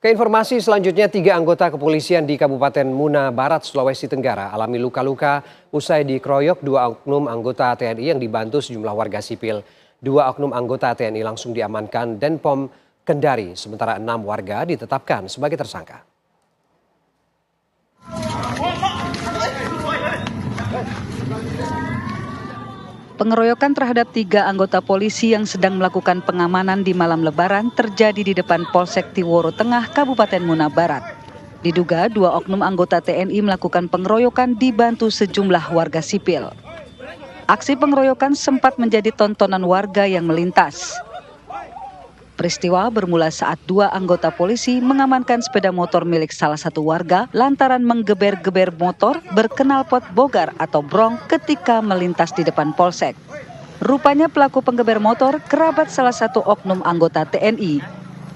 Keinformasi selanjutnya, 3 anggota kepolisian di Kabupaten Muna Barat, Sulawesi Tenggara alami luka-luka usai dikeroyok 2 oknum anggota TNI yang dibantu sejumlah warga sipil. 2 oknum anggota TNI langsung diamankan Denpom Kendari, sementara 6 warga ditetapkan sebagai tersangka. Pengeroyokan terhadap 3 anggota polisi yang sedang melakukan pengamanan di malam Lebaran terjadi di depan Polsek Tiworo Tengah, Kabupaten Muna Barat. Diduga 2 oknum anggota TNI melakukan pengeroyokan dibantu sejumlah warga sipil. Aksi pengeroyokan sempat menjadi tontonan warga yang melintas. Peristiwa bermula saat 2 anggota polisi mengamankan sepeda motor milik salah satu warga lantaran menggeber-geber motor berknalpot bogar atau brong ketika melintas di depan polsek. Rupanya pelaku penggeber motor kerabat salah satu oknum anggota TNI.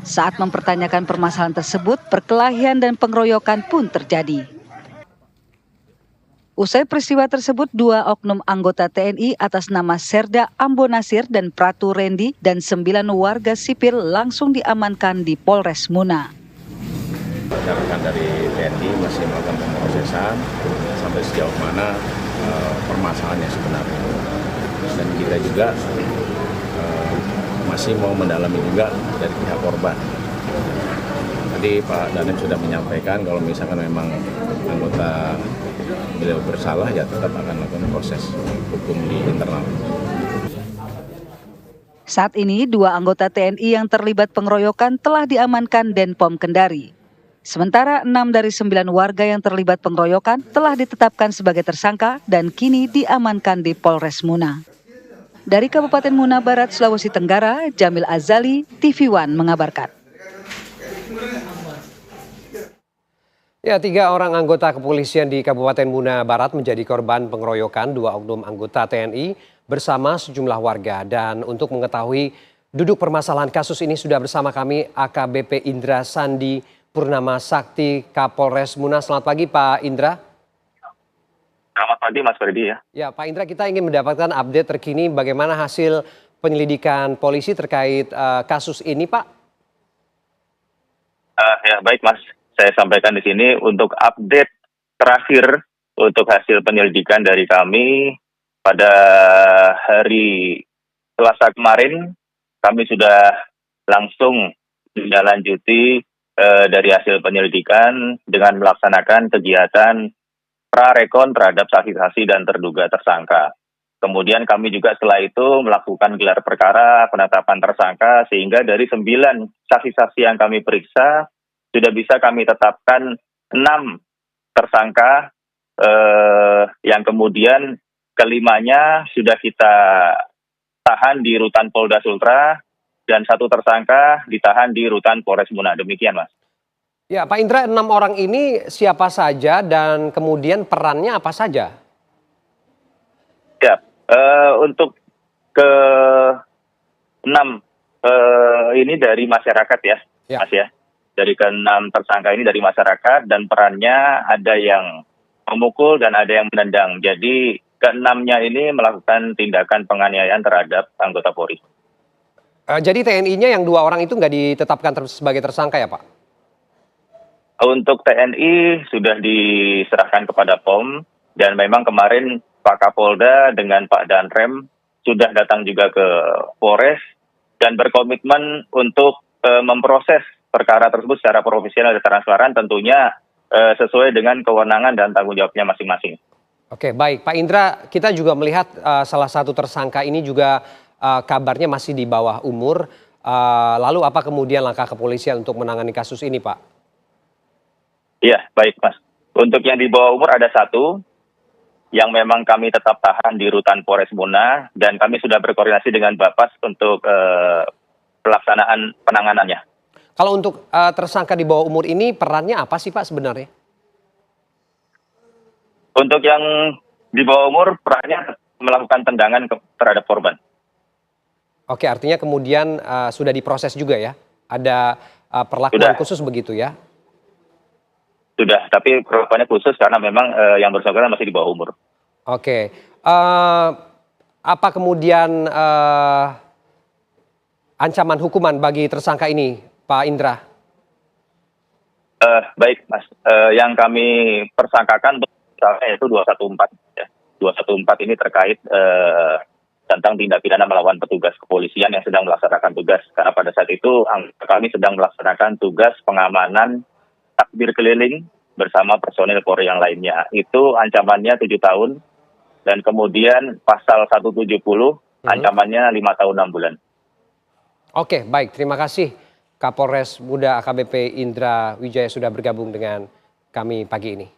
Saat mempertanyakan permasalahan tersebut, perkelahian dan pengeroyokan pun terjadi. Usai peristiwa tersebut, 2 oknum anggota TNI atas nama Serda Ambo Nasir dan Pratu Rendi dan 9 warga sipil langsung diamankan di Polres Muna. Rekan dari TNI masih melakukan pemrosesan sampai sejauh mana permasalahannya sebenarnya. Dan kita juga masih mau mendalami juga dari pihak korban. Tadi Pak Dandim sudah menyampaikan kalau misalkan memang anggota beliau bersalah, ya tetap akan melakukan proses hukum di internal. Saat ini 2 anggota TNI yang terlibat pengeroyokan telah diamankan Denpom Kendari. Sementara 6 dari 9 warga yang terlibat pengeroyokan telah ditetapkan sebagai tersangka dan kini diamankan di Polres Muna. Dari Kabupaten Muna Barat, Sulawesi Tenggara, Jamil Azali, TV One mengabarkan. Ya, 3 orang anggota kepolisian di Kabupaten Muna Barat menjadi korban pengeroyokan 2 oknum anggota TNI bersama sejumlah warga. Dan untuk mengetahui duduk permasalahan kasus ini sudah bersama kami AKBP Indra Sandi Purnama Sakti Kapolres Muna. Selamat pagi Pak Indra. Selamat pagi Mas Ferdi ya. Ya Pak Indra, kita ingin mendapatkan update terkini bagaimana hasil penyelidikan polisi terkait kasus ini Pak. Ya baik Mas. Saya sampaikan di sini untuk update terakhir untuk hasil penyelidikan dari kami pada hari Selasa kemarin, kami sudah langsung menindaklanjuti dari hasil penyelidikan dengan melaksanakan kegiatan prarekon terhadap saksi-saksi dan terduga tersangka. Kemudian kami juga setelah itu melakukan gelar perkara penetapan tersangka sehingga dari 9 saksi-saksi yang kami periksa sudah bisa kami tetapkan 6 tersangka yang kemudian kelimanya sudah kita tahan di Rutan Polda Sultra dan 1 tersangka ditahan di Rutan Polres Muna. Demikian Mas. Ya Pak Indra, 6 orang ini siapa saja dan kemudian perannya apa saja? Ya, untuk ke 6 ini dari masyarakat ya. Mas ya. Dari ke-6 tersangka ini dari masyarakat dan perannya ada yang memukul dan ada yang menendang. Jadi ke-6-nya ini melakukan tindakan penganiayaan terhadap anggota Polri. Jadi TNI-nya yang 2 orang itu nggak ditetapkan sebagai tersangka ya Pak? Untuk TNI sudah diserahkan kepada POM dan memang kemarin Pak Kapolda dengan Pak Danrem sudah datang juga ke Polres dan berkomitmen untuk memproses perkara tersebut secara profesional dan transparan tentunya sesuai dengan kewenangan dan tanggung jawabnya masing-masing. Oke, baik. Pak Indra, kita juga melihat salah satu tersangka ini juga kabarnya masih di bawah umur. Lalu apa kemudian langkah kepolisian untuk menangani kasus ini, Pak? Iya, baik Mas. Untuk yang di bawah umur ada 1 yang memang kami tetap tahan di Rutan Polres Muna dan kami sudah berkoordinasi dengan Bapas untuk pelaksanaan penanganannya. Kalau untuk tersangka di bawah umur ini perannya apa sih Pak sebenarnya? Untuk yang di bawah umur perannya melakukan tendangan terhadap korban. Oke, artinya kemudian sudah diproses juga ya? Ada perlakuan khusus begitu ya? Sudah, tapi perlakuannya khusus karena memang yang bersangkutan masih di bawah umur. Oke, apa kemudian ancaman hukuman bagi tersangka ini, Pak Indra? Baik, Mas. Yang kami persangkakan yaitu 214. Ya. 214 ini terkait tentang tindak pidana melawan petugas kepolisian yang sedang melaksanakan tugas. Karena pada saat itu kami sedang melaksanakan tugas pengamanan takbir keliling bersama personil Polri yang lainnya. Itu ancamannya 7 tahun dan kemudian pasal 170 ancamannya 5 tahun 6 bulan. Oke, baik. Terima kasih Kapolres Muda AKBP Indra Wijaya sudah bergabung dengan kami pagi ini.